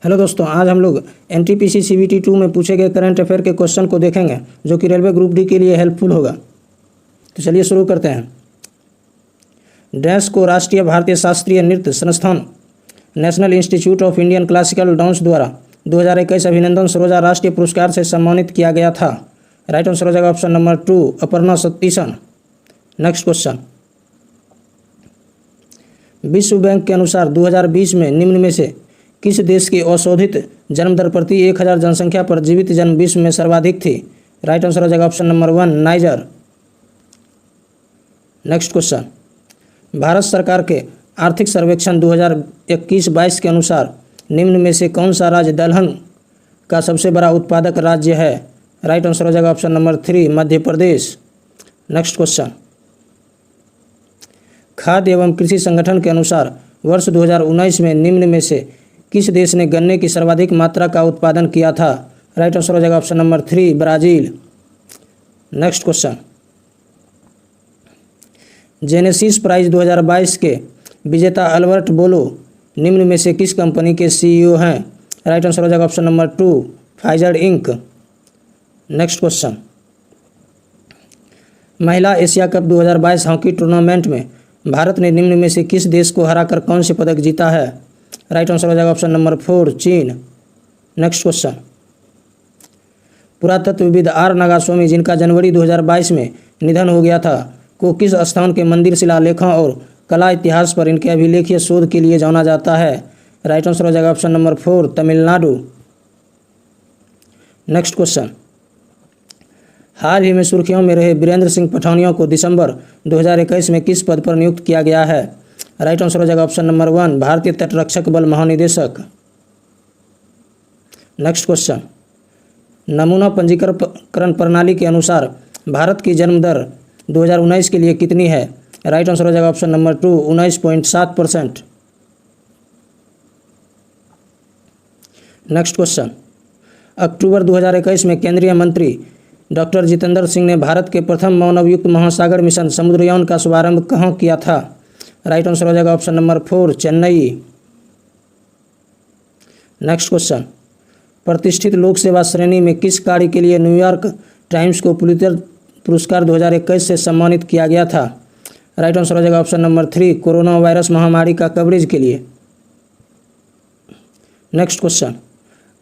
Hello दोस्तों, आज हम लोग NTPC CBT 2 में पूछे गए करंट अफेयर के क्वेश्चन को देखेंगे जो कि रेलवे ग्रुप डी के लिए हेल्पफुल होगा। तो चलिए शुरू करते हैं। डैश को राष्ट्रीय भारतीय शास्त्रीय नृत्य संस्थान national institute of Indian classical dance द्वारा 2021 अभिनंदन सरोजा राष्ट्रीय पुरस्कार से सम्मानित किया गया था। राइट आंसर हो जाएगा option number 2 Aparna Satheesan. Next question, विश्व बैंक के अनुसार 2020 में निम्न में से किस देश की औसौधित जन्म दर प्रति 1000 जनसंख्या पर जीवित जन्म विश्व में सर्वाधिक थी? राइट आंसर हो जाएगा option number 1 niger. Next question, Bharat सरकार के आर्थिक सर्वेक्षण 2021-22 के अनुसार निम्न में से कौन सा राज्य दलहन का सबसे बड़ा उत्पादक राज्य है? राइट आंसर हो जाएगा option number 3 Madhya Pradesh. Next question, खाद्य एवं कृषि संगठन के अनुसार वर्ष 2019 में निम्न में से किस देश ने गन्ने की सर्वाधिक मात्रा का उत्पादन किया था? राइट आंसर हो जाएगा option number 3 Brazil. Next question, Genesis prize 2022 के विजेता अल्बर्ट बोलो निम्न में से किस कंपनी के CEO हैं? राइट आंसर हो जाएगा option number 2 Pfizer Inc. Next question, महिला एशिया कप 2022 हॉकी टूर्नामेंट में भारत ने निम्न में से किस देश को हराकर कौन से पदक जीता है? राइट आंसर हो जाएगा ऑप्शन नंबर 4 चीन। नेक्स्ट क्वेश्चन, पुरातत्वविद R नागास्वामी जिनका जनवरी 2022 में निधन हो गया था को किस स्थान के मंदिर शिलालेखों और कला इतिहास पर इनके अभिलेखीय शोध के लिए जाना जाता है? राइट आंसर हो जाएगा option number 4 Tamil Nadu. Next question, हाल ही में सुर्खियों में रहे वीरेंद्र सिंह पठानिया को दिसंबर 2021 में किस पद पर नियुक्त किया गया है? राइट आंसर हो जाएगा ऑप्शन नंबर 1 भारतीय तटरक्षक बल महानिदेशक। नेक्स्ट क्वेश्चन, नमूना पंजीकरण प्रणाली के अनुसार भारत की जन्म दर 2019 के लिए कितनी है? राइट आंसर हो जाएगा ऑप्शन नंबर 2 19.7%। नेक्स्ट क्वेश्चन, अक्टूबर 2021 में केंद्रीय मंत्री डॉक्टर जितेंद्र सिंह ने भारत के प्रथम मानवयुक्त महासागर मिशन समुद्रयान का शुभारंभ कहाँ किया था? राइट आंसर हो जाएगा option number 4 Chennai. Next question, प्रतिष्ठित लोक सेवा श्रेणी में किस कार्य के लिए न्यूयॉर्क टाइम्स को पुलित्जर पुरस्कार 2021 से सम्मानित किया गया था? राइट आंसर हो जाएगा ऑप्शन नंबर 3 कोरोना वायरस महामारी का कवरेज के लिए। नेक्स्ट क्वेश्चन,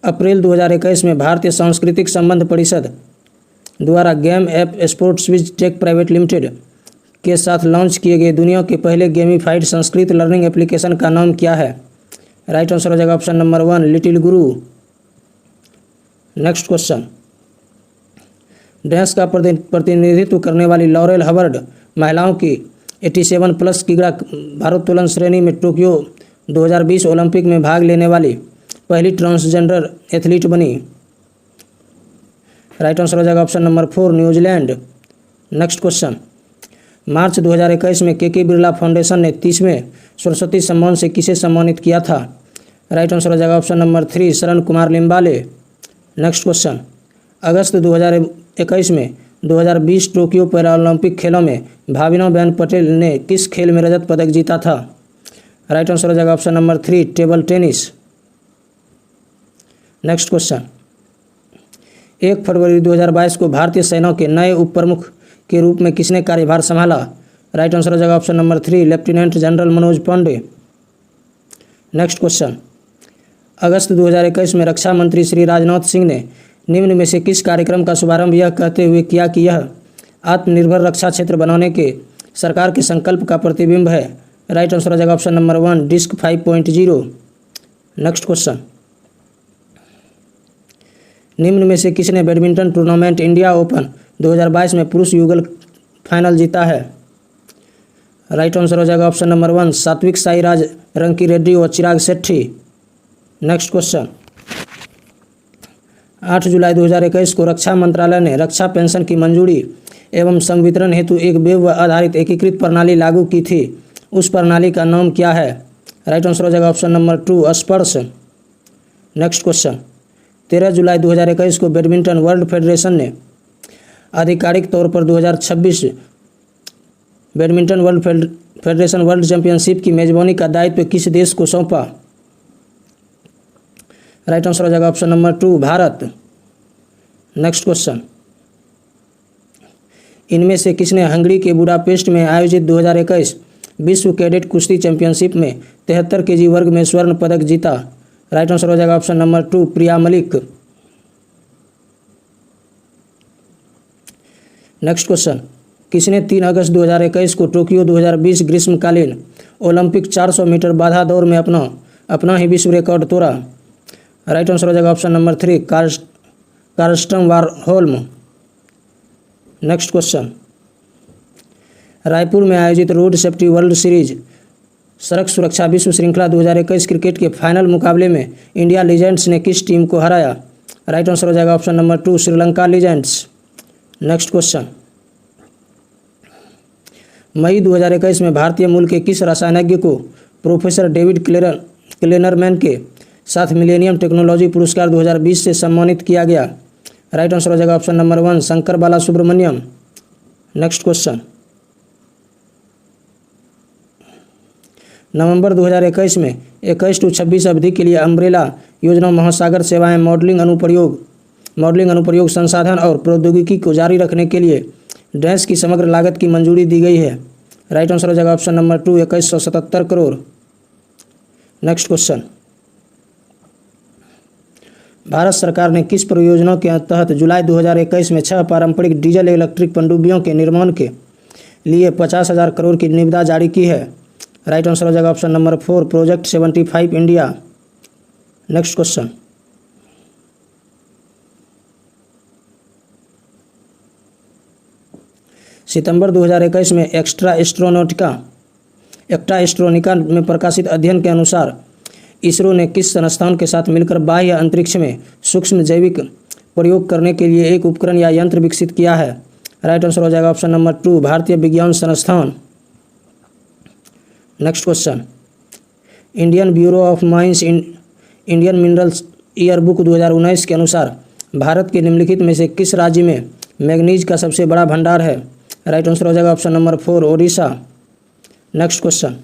अप्रैल 2021 में भारतीय सांस्कृतिक संबंध परिषद द्वारा game app sports wiz tech private limited के साथ लॉन्च किए गए दुनिया के पहले गेमिफाइड संस्कृत लर्निंग एप्लीकेशन का नाम क्या है? राइट आंसर हो जाएगा ऑप्शन नंबर 1 लिटिल गुरु। नेक्स्ट क्वेश्चन, डैश का प्रतिनिधित्व करने वाली लॉरेल हवर्ड महिलाओं की 87+ किग्रा भारोत्तोलन श्रेणी में टोक्यो 2020 ओलंपिक में भाग लेने वाली पहली ट्रांसजेंडर एथलीट बनी। राइट आंसर हो जाएगा option number 4 New Zealand. Next question, मार्च 2021 में के बिरला फाउंडेशन ने 30वें सरस्वती सम्मान से किसे सम्मानित किया था? राइट आंसर हो जाएगा ऑप्शन नंबर 3 शरण कुमार लिम्बाले। नेक्स्ट क्वेश्चन, अगस्त 2021 में 2020 टोक्यो पैरालंपिक खेलों में भाविना पटेल ने किस खेल में रजत पदक जीता था? राइट आंसर हो जाएगा option number 3 table tennis. Next question, 1 फरवरी 2022 को भारतीय सेना के नए उप प्रमुख के रूप में किसने कार्यभार संभाला? राइट आंसर हो जाएगा option number 3 lieutenant general Manoj Pandey. Next question, अगस्त 2021 में रक्षा मंत्री श्री राजनाथ सिंह ने निम्न में से किस कार्यक्रम का शुभारंभ यह कहते हुए किया कि यह आत्मनिर्भर रक्षा क्षेत्र बनाने के सरकार के संकल्प का प्रतिबिंब है? राइट आंसर हो जाएगा option number 1 DISC 5.0। Next question, निम्न में से किसने बैडमिंटन टूर्नामेंट इंडिया ओपन 2022 में पुरुष युगल फाइनल जीता है? राइट आंसर हो जाएगा ऑप्शन नंबर 1 सात्विक साईराज रंकी रेड्डी और चिराग शेट्टी। नेक्स्ट क्वेश्चन, 8 जुलाई 2021 को रक्षा मंत्रालय ने रक्षा पेंशन की मंजूरी एवं संवितरण हेतु एक वेब आधारित एकीकृत प्रणाली लागू की थी। उस प्रणाली का नाम क्या है? राइट आंसर हो जाएगा ऑप्शन नंबर 2 स्पर्श। नेक्स्ट क्वेश्चन, 13 जुलाई 2021 को बैडमिंटन वर्ल्ड फेडरेशन ने आधिकारिक तौर पर 2026 बैडमिंटन फेडरेशन वर्ल्ड चैंपियनशिप की मेजबानी का दायित्व किस देश को सौंपा? राइट आंसर हो जाएगा option number 2 Bharat. Next question, इनमें से किसने हंगरी के बुडापेस्ट में आयोजित 2021 विश्व कैडेट कुश्ती चैंपियनशिप में 73 केजी वर्ग में स्वर्ण पदक जीता? राइट आंसर हो जाएगा ऑप्शन नंबर 2 प्रिया मलिक। नेक्स्ट क्वेश्चन, किसने 3 अगस्त 2021 को टोक्यो 2020 ग्रीष्मकालीन ओलंपिक 400 मीटर बाधा दौड़ में अपना ही विश्व रिकॉर्ड तोड़ा? राइट आंसर हो जाएगा option number 3 Karsten Warholm. Next question, Raipur में आयोजित रोड सेफ्टी वर्ल्ड सीरीज सड़क सुरक्षा विश्व श्रृंखला 2021 क्रिकेट के फाइनल मुकाबले में इंडिया लीजेंड्स ने किस टीम को हराया? राइट आंसर हो जाएगा option number 2 Sri Lanka legends. Next question, मई 2021 में भारतीय मूल के किस रसायनज्ञ को प्रोफेसर डेविड क्लेनरमैन के साथ मिलेनियम टेक्नोलॉजी पुरस्कार 2020 से सम्मानित किया गया? राइट आंसर हो जाएगा ऑप्शन नंबर 1 शंकर बाला सुब्रमण्यम। नेक्स्ट क्वेश्चन, नवंबर 2021 में 21 से 26 अवधि के लिए अम्ब्रेला योजना महासागर सेवाएं मॉडलिंग अनुप्रयोग संसाधन और प्रौद्योगिकी को जारी रखने के लिए डैश की समग्र लागत की मंजूरी दी गई है? राइट आंसर हो जाएगा option number 2 2177 crore. Next question, Bharat सरकार ने किस परियोजना के तहत जुलाई 2021 में 6 पारंपरिक डीजल इलेक्ट्रिक पनडुब्बियों के निर्माण के लिए 50,000 करोड़ की निविदा जारी की है? राइट आंसर हो जाएगा option number 4 project 75 India. Next question, सितंबर 2021 में एक्स्ट्रा एस्ट्रोनिका में प्रकाशित अध्ययन के अनुसार इसरो ने किस संस्थान के साथ मिलकर बाह्य अंतरिक्ष में सूक्ष्म जैविक प्रयोग करने के लिए एक उपकरण या यंत्र विकसित किया है? राइट आंसर हो जाएगा ऑप्शन नंबर 2 भारतीय विज्ञान संस्थान। Next question, Indian bureau of mines Indian minerals yearbook 2019 के अनुसार भारत के निम्नलिखित में से किस राज्य में मैग्नीज का सबसे बड़ा भंडार है? राइट आंसर हो जाएगा option number 4 Odisha. Next question,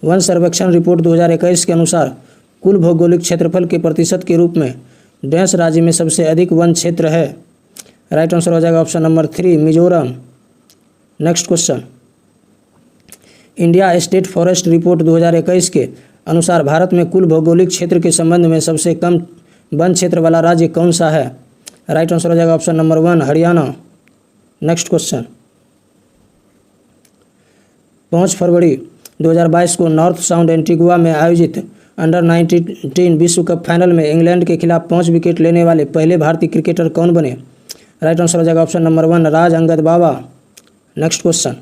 one सर्वेक्षण रिपोर्ट 2021 के अनुसार कुल भौगोलिक क्षेत्रफल के प्रतिशत के रूप में डैश राज्य में सबसे अधिक वन क्षेत्र है? राइट आंसर हो जाएगा option number 3 Mizoram. Next question, India state forest report 2021 के अनुसार भारत में कुल भौगोलिक क्षेत्र के संबंध में सबसे कम वन क्षेत्र वाला राज्य कौन सा है? राइट आंसर हो जाएगा option number 1 Haryana. Next question, 5 फरवरी 2022 को नॉर्थ साउंड एंटीगुआ में आयोजित अंडर 19 विश्व कप फाइनल में इंग्लैंड के खिलाफ 5 विकेट लेने वाले पहले भारतीय क्रिकेटर कौन बने? राइट आंसर हो जाएगा ऑप्शन नंबर 1 राज अंगद बाबा। नेक्स्ट क्वेश्चन,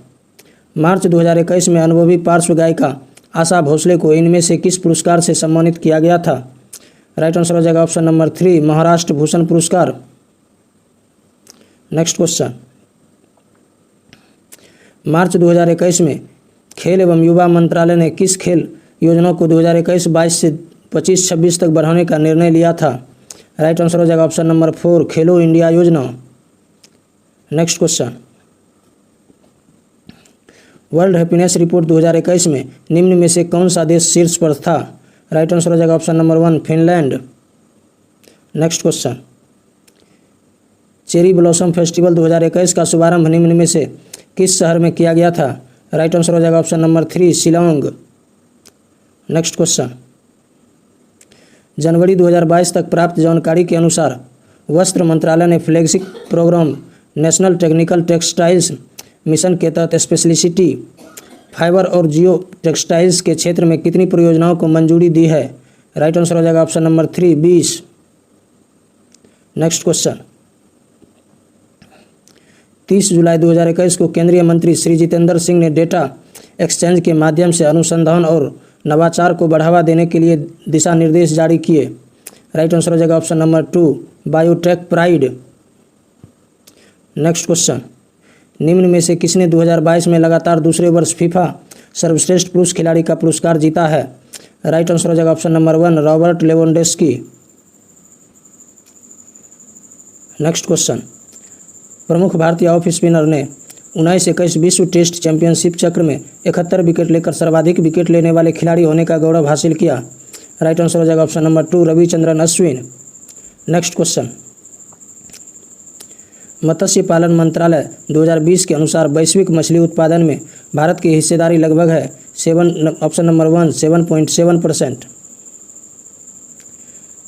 मार्च 2021 में अनुभवी पार्श्व गायिका आशा भोसले को इनमें से किस पुरस्कार से सम्मानित किया गया था? राइट आंसर हो जाएगा ऑप्शन नंबर 3 महाराष्ट्र भूषण पुरस्कार। नेक्स्ट क्वेश्चन, मार्च 2021 में खेल एवं युवा मंत्रालय ने किस खेल योजना को 2021-22 से 25-26 तक बढ़ाने का निर्णय लिया था? राइट आंसर हो जाएगा ऑप्शन नंबर 4 खेलो इंडिया योजना। Next question, world happiness report 2021 में निम्न में से कौन सा देश शीर्ष पर था? राइट आंसर हो जाएगा option number 1 Finland. Next question, cherry blossom festival 2021 का शुभारंभ निम्न में से किस शहर में किया गया था? राइट आंसर हो जाएगा option number 3 Shillong. Next question, जनवरी 2022 तक प्राप्त जानकारी के अनुसार वस्त्र मंत्रालय ने flagship program national technical textiles mission के तहत स्पेशलिटी फाइबर और जियो टेक्सटाइल्स के क्षेत्र में कितनी परियोजनाओं को मंजूरी दी है? राइट आंसर हो जाएगा ऑप्शन नंबर 3 20। नेक्स्ट क्वेश्चन, 30 जुलाई 2021 को केंद्रीय मंत्री श्री जितेंद्र सिंह ने डेटा एक्सचेंज के माध्यम से अनुसंधान और नवाचार को बढ़ावा देने के लिए दिशा निर्देश जारी किए। राइट आंसर हो जाएगा option number 2 biotech pride. Next question, निम्न में से किसने 2022 में लगातार दूसरे वर्ष फीफा सर्वश्रेष्ठ पुरुष खिलाड़ी का पुरस्कार जीता है? राइट आंसर हो जाएगा option number 1 Robert Lewandowski. Next question, प्रमुख भारतीय ऑफ स्पिनर ने 19-21 विश्व टेस्ट चैंपियनशिप चक्र में 71 विकेट लेकर सर्वाधिक विकेट लेने वाले खिलाड़ी होने का गौरव हासिल किया। राइट आंसर हो जाएगा option number 2 Ravichandran Ashwin. Next question, मत्स्य पालन मंत्रालय 2020 के अनुसार वैश्विक मछली उत्पादन में भारत की हिस्सेदारी लगभग है ऑप्शन नंबर 1 7.7%।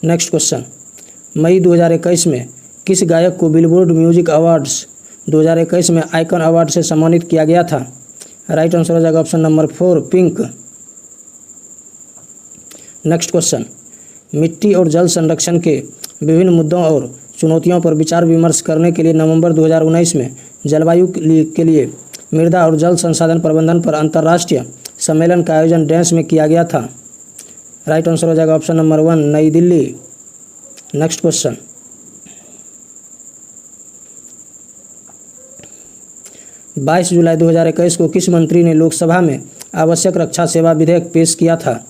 नेक्स्ट क्वेश्चन, मई 2021 में किस गायक को बिलबोर्ड म्यूजिक अवार्ड्स 2021 में आइकन अवार्ड से सम्मानित किया गया था? राइट आंसर हो जाएगा option number 4 pink. Next question, मिट्टी और जल संरक्षण के विभिन्न मुद्दों और चुनौतियों पर विचार विमर्श करने के लिए नवंबर 2019 में जलवायु के लिए मृदा और जल संसाधन प्रबंधन पर अंतर्राष्ट्रीय सम्मेलन का आयोजन डैश में किया गया था? राइट आंसर हो जाएगा ऑप्शन नंबर 1 नई दिल्ली। नेक्स्ट क्वेश्चन, 22 जुलाई 2021 को किस मंत्री ने लोकसभा में आवश्यक रक्षा सेवा विधेयक पेश किया था?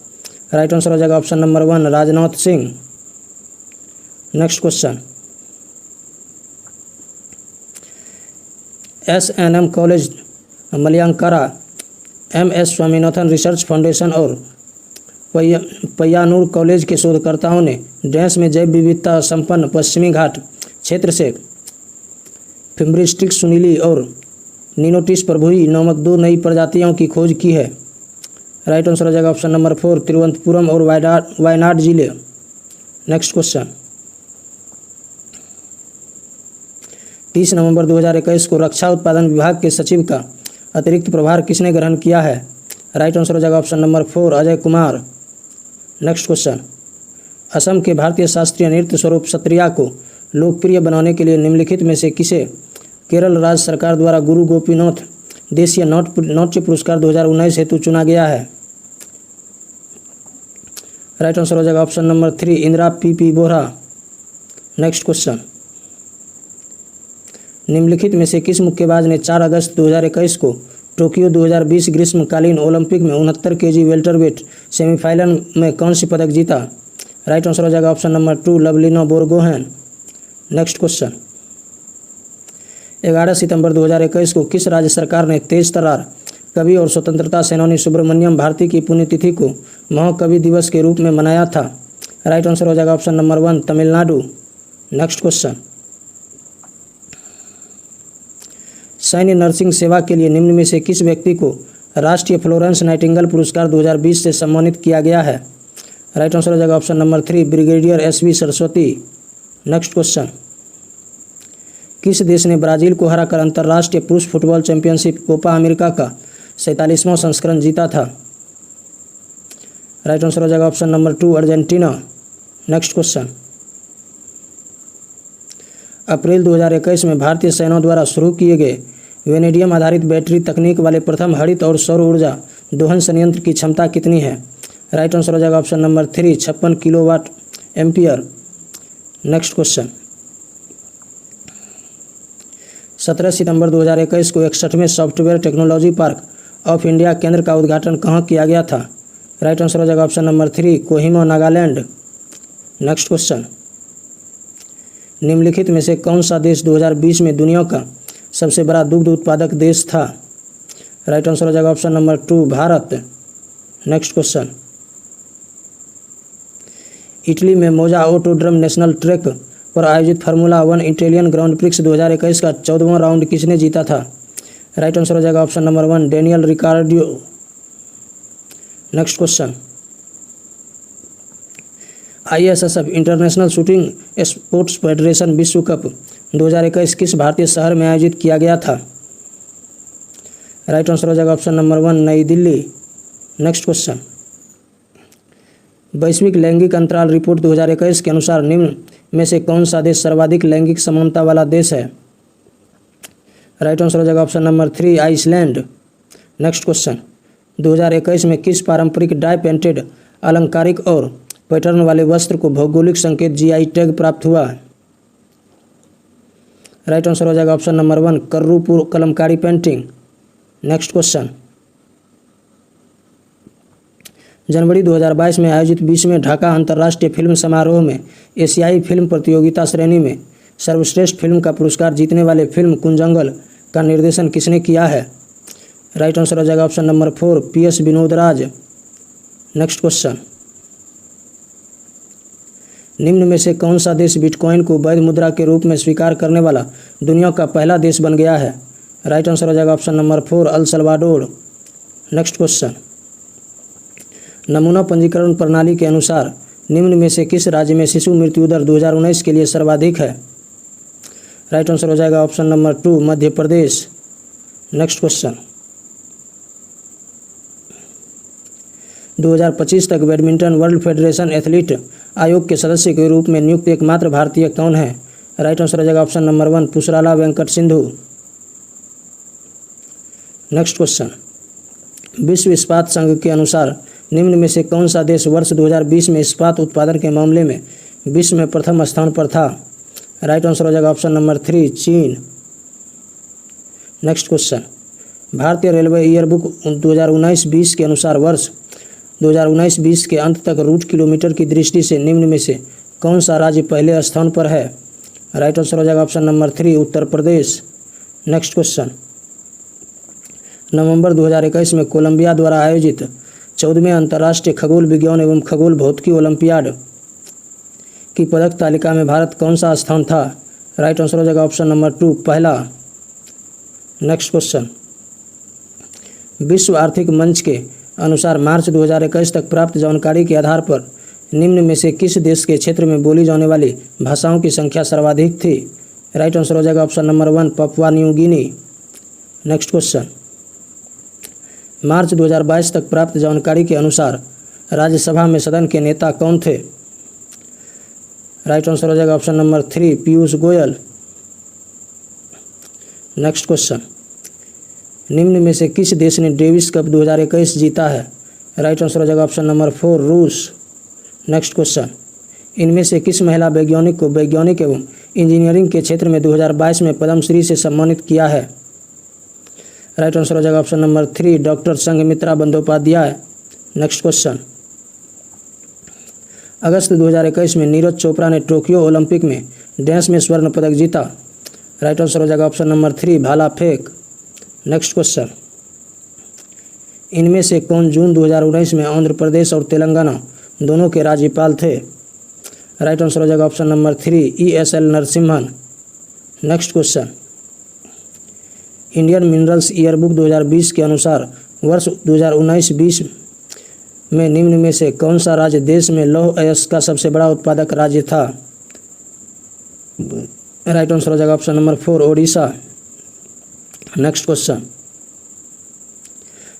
राइट आंसर हो जाएगा option number 1 Rajnath Singh. Next question, SNM college Malayankara, MS Swaminathan research foundation और पय्यानूर कॉलेज के शोधकर्ताओं ने डैश में जैव विविधता संपन्न पश्चिमी घाट क्षेत्र से फिम्ब्रिस्टिक्स सुनीली और निनोटिस प्रभुई नामक 2 नई प्रजातियों की खोज की है? राइट आंसर हो जाएगा ऑप्शन नंबर 4 तिरुवनंतपुरम और वायनाड जिले। नेक्स्ट क्वेश्चन, 30 नवंबर 2021 को रक्षा उत्पादन विभाग के सचिव का अतिरिक्त प्रभार किसने ग्रहण किया है? राइट आंसर हो जाएगा option number 4 Ajay Kumar. Next question, Assam के भारतीय शास्त्रीय नृत्य स्वरूप सत्रिया को लोकप्रिय बनाने के लिए निम्नलिखित में से किसे केरल राज्य सरकार द्वारा गुरु गोपीनाथ देशीय नाट्य पुरस्कार 2019 हेतु चुना गया है? राइट आंसर हो जाएगा option number 3 Indira P Bohra. Next question, निम्नलिखित में से किस मुक्केबाज ने 4 अगस्त 2021 को टोक्यो 2020 ग्रीष्मकालीन ओलंपिक में 69 kg वेल्टरवेट सेमीफाइनल में कांस्य पदक जीता? राइट आंसर हो जाएगा option number 2 Lovlina Borgohain. Next question, 11 सितंबर 2021 को किस राज्य सरकार ने तेज तर्रार कवि और स्वतंत्रता सेनानी सुब्रमण्यम भारती की पुण्यतिथि को महाकवि दिवस के रूप में मनाया था? राइट आंसर हो जाएगा option number 1 Tamil Nadu. Next question, सैन्य नर्सिंग सेवा के लिए निम्न में से किस व्यक्ति को राष्ट्रीय फ्लोरेंस नाइटिंगेल पुरस्कार 2020 से सम्मानित किया गया है? राइट आंसर हो जाएगा option number 3 brigadier SV Saraswati. Next question, किस देश ने ब्राजील को हराकर अंतर्राष्ट्रीय पुरुष फुटबॉल चैंपियनशिप कोपा अमेरिका का 47वां संस्करण जीता था? राइट आंसर हो जाएगा option number 2 Argentina. Next question, अप्रैल 2021 में भारतीय सेना द्वारा शुरू किए गए वेनेडियम आधारित बैटरी तकनीक वाले प्रथम हरित और सौर ऊर्जा दोहन संयंत्र की क्षमता कितनी है? राइट आंसर हो जाएगा option number 3 56 kilowatt ampere. Next question, 17 सितंबर 2021 को 61वें software technology park of India केंद्र का उद्घाटन कहाँ किया गया था? राइट आंसर हो जाएगा option number 3 Kohima Nagaland. Next question, निम्नलिखित में से कौन सा देश 2020 में दुनिया का सबसे बड़ा दुग्ध उत्पादक देश था? राइट आंसर हो जाएगा option number 2 Bharat. Next question, Italy में मोजा ऑटोड्रम नेशनल ट्रैक पर आयोजित फार्मूला 1 इटालियन ग्रांड प्रिक्स 2021 का 14वां राउंड किसने जीता था? राइट आंसर हो जाएगा option number 1 Daniel Ricciardo. Next question, ISSF international shooting sports federation विश्व कप 2021 किस भारतीय शहर में आयोजित किया गया था? राइट आंसर हो जाएगा ऑप्शन नंबर 1 नई दिल्ली। नेक्स्ट क्वेश्चन, वैश्विक लैंगिक अंतराल रिपोर्ट 2021 के अनुसार निम्न में से कौन सा देश सर्वाधिक लैंगिक समानता वाला देश है? राइट आंसर हो जाएगा option number 3 Iceland. Next question, 2021 में किस पारंपरिक डाई पेंटेड अलंकारिक और पैटर्न वाले वस्त्र को भौगोलिक संकेत GI टैग प्राप्त हुआ? राइट आंसर हो जाएगा option number 1 Karrupur Kalamkari painting. Next question, जनवरी 2022 में आयोजित 20वें ढाका अंतर्राष्ट्रीय फिल्म समारोह में एशियाई फिल्म प्रतियोगिता श्रेणी में सर्वश्रेष्ठ फिल्म का पुरस्कार जीतने वाले फिल्म कुंजंगल का निर्देशन किसने किया है? राइट आंसर हो जाएगा ऑप्शन नंबर 4 PS विनोद राज। नेक्स्ट क्वेश्चन, निम्न में से कौन सा देश बिटकॉइन को वैध मुद्रा के रूप में स्वीकार करने वाला दुनिया का पहला देश बन गया है? राइट आंसर हो जाएगा option number 4 El Salvador. Next question, नमूना पंजीकरण प्रणाली के अनुसार निम्न में से किस राज्य में शिशु मृत्यु दर 2019 के लिए सर्वाधिक है? राइट आंसर हो जाएगा option number 2 Madhya Pradesh. Next question, 2025 तक बैडमिंटन वर्ल्ड फेडरेशन एथलीट आयोग के सदस्य के रूप में नियुक्त एकमात्र भारतीय कौन है? राइट आंसर हो जाएगा option number 1 Pusarla Venkata Sindhu. Next question, विश्व इस्पात संघ के अनुसार निम्न में से कौन सा देश वर्ष 2020 में इस्पात उत्पादन के मामले में विश्व में प्रथम स्थान पर था? राइट आंसर हो जाएगा ऑप्शन नंबर 3 चीन। नेक्स्ट क्वेश्चन, भारतीय रेलवे ईयरबुक 2019-20 के अनुसार वर्ष 2019-20 के अंत तक रूट किलोमीटर की दृष्टि से निम्न में से कौन सा राज्य पहले स्थान पर है? राइट आंसर हो जाएगा option number 3 Uttar Pradesh. Next question, नवंबर 2021 में कोलंबिया द्वारा आयोजित 14वें अंतर्राष्ट्रीय खगोल विज्ञान एवं खगोल भौतिकी ओलंपियाड की पदक तालिका में भारत कौन सा स्थान था? राइट आंसर हो जाएगा ऑप्शन नंबर 2 पहला। नेक्स्ट क्वेश्चन, विश्व आर्थिक मंच के अनुसार मार्च 2021 तक प्राप्त जानकारी के आधार पर निम्न में से किस देश के क्षेत्र में बोली जाने वाली भाषाओं की संख्या सर्वाधिक थी? राइट आंसर हो जाएगा option number 1 Papua New Guinea. Next question, मार्च 2022 तक प्राप्त जानकारी के अनुसार राज्यसभा में सदन के नेता कौन थे? राइट आंसर हो जाएगा option number 3 Piyush Goyal. Next question, निम्न में से किस देश ने डेविस कप 2021 जीता है? राइट आंसर हो जाएगा ऑप्शन नंबर 4 रूस। नेक्स्ट क्वेश्चन, इनमें से किस महिला वैज्ञानिक को वैज्ञानिक एवं इंजीनियरिंग के क्षेत्र में 2022 में पद्मश्री से सम्मानित किया है? राइट आंसर हो जाएगा option number 3 doctor Sanghamitra Bandyopadhyay. Next question, अगस्त 2021 में नीरज चोपड़ा ने टोक्यो ओलंपिक में डांस में स्वर्ण पदक जीता। राइट आंसर हो जाएगा ऑप्शन नंबर 3 भाला फेंक। नेक्स्ट क्वेश्चन, इनमें से कौन जून 2019 में आंध्र प्रदेश और तेलंगाना दोनों के राज्यपाल थे? राइट आंसर हो जाएगा option number 3 ESL Narasimhan. Next question, Indian minerals yearbook 2020 के अनुसार वर्ष 2019-20 में निम्न में से कौन सा राज्य देश में लौह अयस्क का सबसे बड़ा उत्पादक राज्य था? राइट आंसर हो जाएगा option number 4 Odisha. Next question,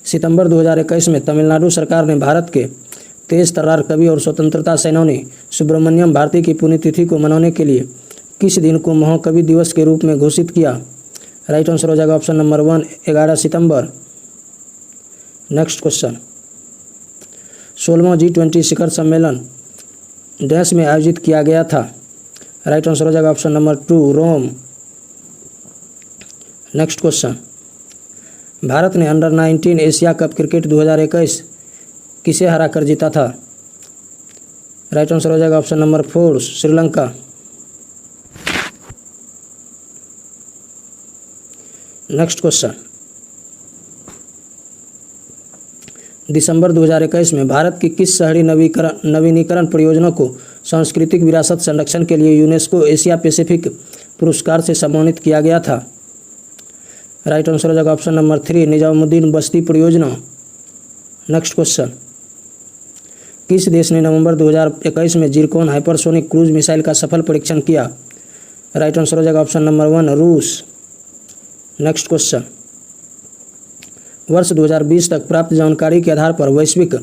सितंबर 2021 में तमिलनाडु सरकार ने भारत के तेज तर्रार कवि और स्वतंत्रता सेनानी सुब्रमण्यम भारती की पुण्यतिथि को मनाने के लिए किस दिन को महाकवि दिवस के रूप में घोषित किया? राइट आंसर हो जाएगा ऑप्शन नंबर 1 11 सितंबर। नेक्स्ट क्वेश्चन, 16वां G20 शिखर सम्मेलन देश में आयोजित किया गया था। राइट आंसर हो जाएगा ऑप्शन नंबर 2 रोम। नेक्स्ट क्वेश्चन, भारत ने अंडर 19 एशिया कप क्रिकेट 2021 किसे हराकर जीता था? राइट आंसर हो जाएगा option number 4 Sri Lanka. Next question, दिसंबर 2021 में भारत की किस शहरी नवीनीकरण परियोजना को सांस्कृतिक विरासत संरक्षण के लिए यूनेस्को एशिया पैसिफिक पुरस्कार से सम्मानित किया गया था? राइट आंसर हो जाएगा ऑप्शन नंबर 3 निजामुद्दीन बस्ती परियोजना। नेक्स्ट क्वेश्चन, किस देश ने नवंबर 2021 में जिरकॉन हाइपरसोनिक क्रूज मिसाइल का सफल परीक्षण किया? राइट आंसर हो जाएगा ऑप्शन नंबर 1 रूस। नेक्स्ट क्वेश्चन, वर्ष 2020 तक प्राप्त जानकारी के आधार पर वैश्विक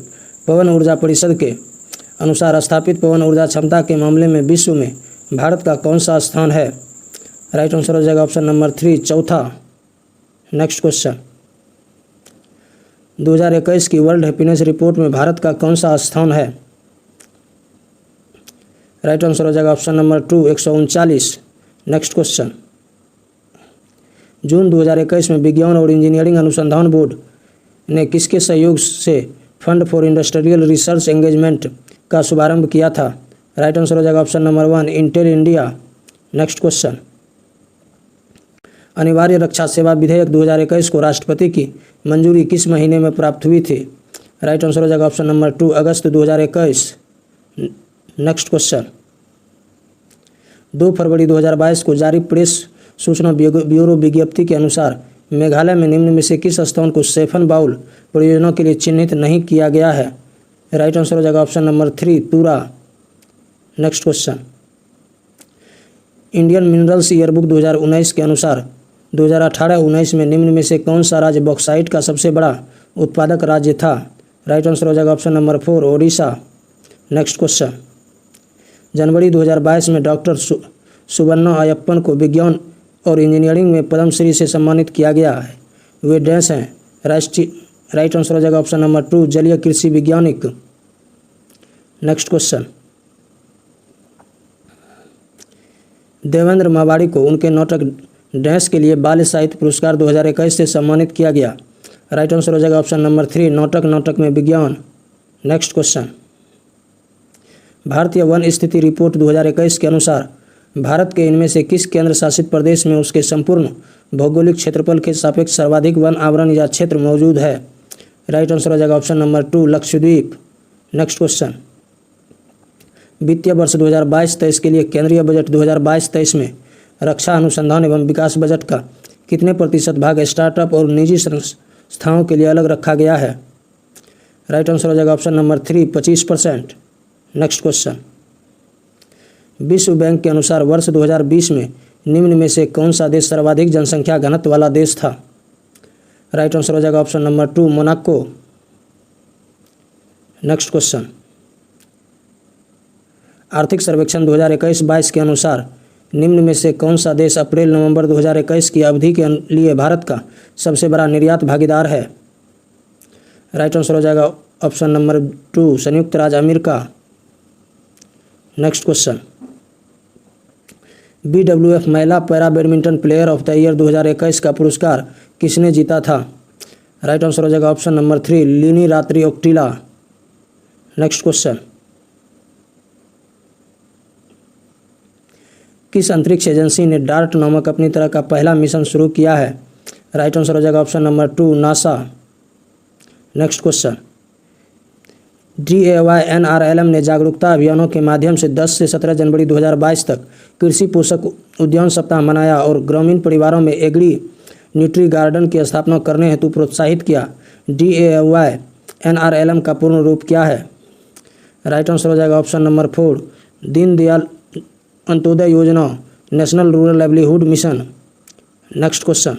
पवन ऊर्जा परिषद के अनुसार स्थापित पवन ऊर्जा क्षमता के मामले में विश्व में भारत का कौन सा स्थान है? राइट आंसर हो जाएगा ऑप्शन नंबर 3 चौथा। नेक्स्ट क्वेश्चन, 2021 की वर्ल्ड हैप्पीनेस रिपोर्ट में भारत का कौन सा स्थान है? राइट आंसर हो जाएगा ऑप्शन नंबर 2 139। नेक्स्ट क्वेश्चन, जून 2021 में विज्ञान और इंजीनियरिंग अनुसंधान बोर्ड ने किसके सहयोग से fund for industrial research engagement का शुभारंभ किया था? राइट आंसर हो जाएगा option number 1 Intel India. Next question, अनिवार्य रक्षा सेवा विधेयक 2021 को राष्ट्रपति की मंजूरी किस महीने में प्राप्त हुई थी? राइट आंसर हो जाएगा ऑप्शन नंबर 2 अगस्त 2021। नेक्स्ट क्वेश्चन, 2 फरवरी 2022 को जारी प्रेस सूचना ब्यूरो विज्ञप्ति के अनुसार मेघालय में निम्न में से किस स्थान को सेफन बाउल परियोजना के लिए चिन्हित नहीं किया गया है? राइट आंसर हो जाएगा option number 3 Tura. Next question, Indian minerals yearbook 2019 के अनुसार 2018-19 में निम्न में से कौन सा राज्य बॉक्साइट का सबसे बड़ा उत्पादक राज्य था? राइट आंसर हो जाएगा option number 4 Odisha. Next question, जनवरी 2022 में डॉक्टर सुबन्ना अयप्पन को विज्ञान और इंजीनियरिंग में पद्मश्री से सम्मानित किया गया है, वे डैश हैं? राइट आंसर हो जाएगा ऑप्शन नंबर 2 जलीय कृषि वैज्ञानिक। नेक्स्ट क्वेश्चन, देवेंद्र मावाड़ी को उनके नाटक डैश के लिए बाल साहित्य पुरस्कार 2021 से सम्मानित किया गया। राइट आंसर हो जाएगा ऑप्शन नंबर 3 नाटक में विज्ञान। नेक्स्ट क्वेश्चन, भारतीय वन स्थिति रिपोर्ट 2021 के अनुसार भारत के इनमें से किस केंद्र शासित प्रदेश में उसके संपूर्ण भौगोलिक क्षेत्रफल के सापेक्ष सर्वाधिक वन आवरण या क्षेत्र मौजूद है? राइट आंसर हो जाएगा option number 2 Lakshadweep. Next question, वित्तीय वर्ष 2022-23 के लिए केंद्रीय बजट 2022-23 में रक्षा अनुसंधान एवं विकास बजट का कितने प्रतिशत भाग स्टार्टअप और निजी संस्थाओं के लिए अलग रखा गया है? राइट आंसर हो जाएगा ऑप्शन नंबर 3 25%। नेक्स्ट क्वेश्चन, विश्व बैंक के अनुसार वर्ष 2020 में निम्न में से कौन सा देश सर्वाधिक जनसंख्या घनत्व वाला देश था? राइट आंसर हो जाएगा option number 2 Monaco. Next question, आर्थिक सर्वेक्षण 2021-22 के अनुसार निम्न में से कौन सा देश अप्रैल-नवंबर 2021 की अवधि के लिए भारत का सबसे बड़ा निर्यात भागीदार है? राइट आंसर हो जाएगा ऑप्शन नंबर 2 संयुक्त राज्य अमेरिका। नेक्स्ट क्वेश्चन, BWF महिला para badminton player of the year 2021 का पुरस्कार किसने जीता था? राइट आंसर हो जाएगा ऑप्शन नंबर 3 लीनी रात्रि ओक्टिला। नेक्स्ट क्वेश्चन, किस अंतरिक्ष एजेंसी ने डार्ट नामक अपनी तरह का पहला मिशन शुरू किया है? राइट आंसर हो जाएगा option number 2 NASA. Next question, DAY/NRLM ने जागरूकता अभियानों के माध्यम से 10 से 17 जनवरी 2022 तक कृषि पोषक उद्यान सप्ताह मनाया और ग्रामीण परिवारों में एग्री न्यूट्री गार्डन की स्थापना करने हेतु प्रोत्साहित किया। DAY/NRLM का पूर्ण रूप क्या है? राइट आंसर हो जाएगा ऑप्शन नंबर 4 दीनदयाल अंत्योदय योजना national rural livelihood mission. Next question,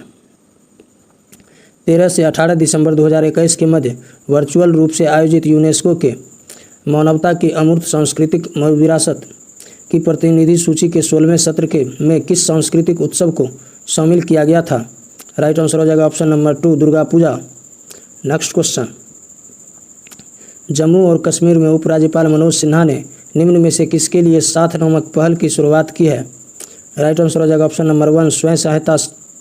13 से 18 दिसंबर 2021 के मध्य वर्चुअल रूप से आयोजित यूनेस्को के मानवता की अमूर्त सांस्कृतिक विरासत की प्रतिनिधि सूची के 16वें सत्र में किस सांस्कृतिक उत्सव को शामिल किया गया था? राइट आंसर हो जाएगा option number 2 Durga Puja. Next question, Jammu और कश्मीर में उपराज्यपाल मनोज सिन्हा ने निम्न में से किसके लिए साथ नामक पहल की शुरुआत की है? राइट आंसर हो जाएगा ऑप्शन नंबर 1 स्वयं सहायता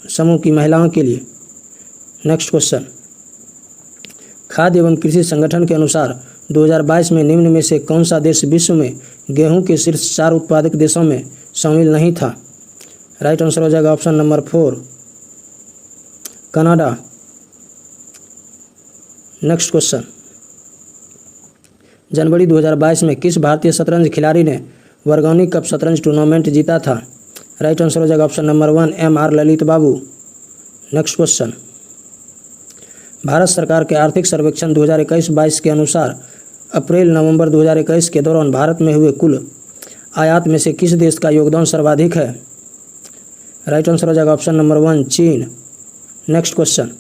समूह की महिलाओं के लिए। नेक्स्ट क्वेश्चन, खाद्य एवं कृषि संगठन के अनुसार 2022 में निम्न में से कौन सा देश विश्व में गेहूं के शीर्ष 4 उत्पादक देशों में शामिल नहीं था? राइट आंसर हो जाएगा option number 4 Canada. Next question, जनवरी 2022 में किस भारतीय शतरंज खिलाड़ी ने वर्गोनी कप शतरंज टूर्नामेंट जीता था? राइट आंसर हो जाएगा ऑप्शन नंबर 1 MR ललित बाबू। नेक्स्ट क्वेश्चन, भारत सरकार के आर्थिक सर्वेक्षण 2021-22 के अनुसार अप्रैल-नवंबर 2021 के दौरान भारत में हुए कुल आयात में से किस देश का योगदान सर्वाधिक है? राइट आंसर हो जाएगा ऑप्शन नंबर 1 चीन। नेक्स्ट क्वेश्चन,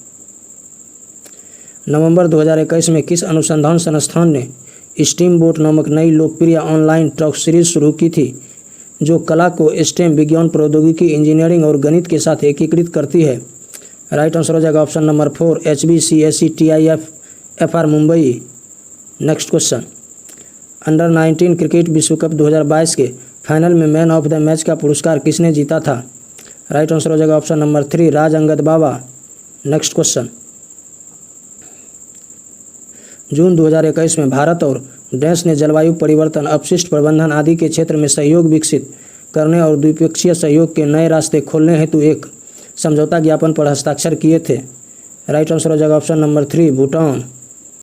नवंबर 2021 में किस अनुसंधान संस्थान ने स्टीम बोट नामक नई लोकप्रिय ऑनलाइन टॉक सीरीज शुरू की थी जो कला को स्टेम विज्ञान प्रौद्योगिकी इंजीनियरिंग और गणित के साथ एकीकृत करती है? राइट आंसर हो जाएगा option number 4 HBCSE TIFR Mumbai. Next question, under 19 cricket विश्व कप 2022 के फाइनल में मैन ऑफ द मैच का पुरस्कार किसने जीता था? राइट आंसर हो जाएगा ऑप्शन नंबर 3 राज अंगद बाबा। नेक्स्ट क्वेश्चन, जून 2021 में भारत और डैश ने जलवायु परिवर्तन अपशिष्ट प्रबंधन आदि के क्षेत्र में सहयोग विकसित करने और द्विपक्षीय सहयोग के नए रास्ते खोलने हेतु एक समझौता ज्ञापन पर हस्ताक्षर किए थे? राइट आंसर हो जाएगा ऑप्शन नंबर 3 भूटान।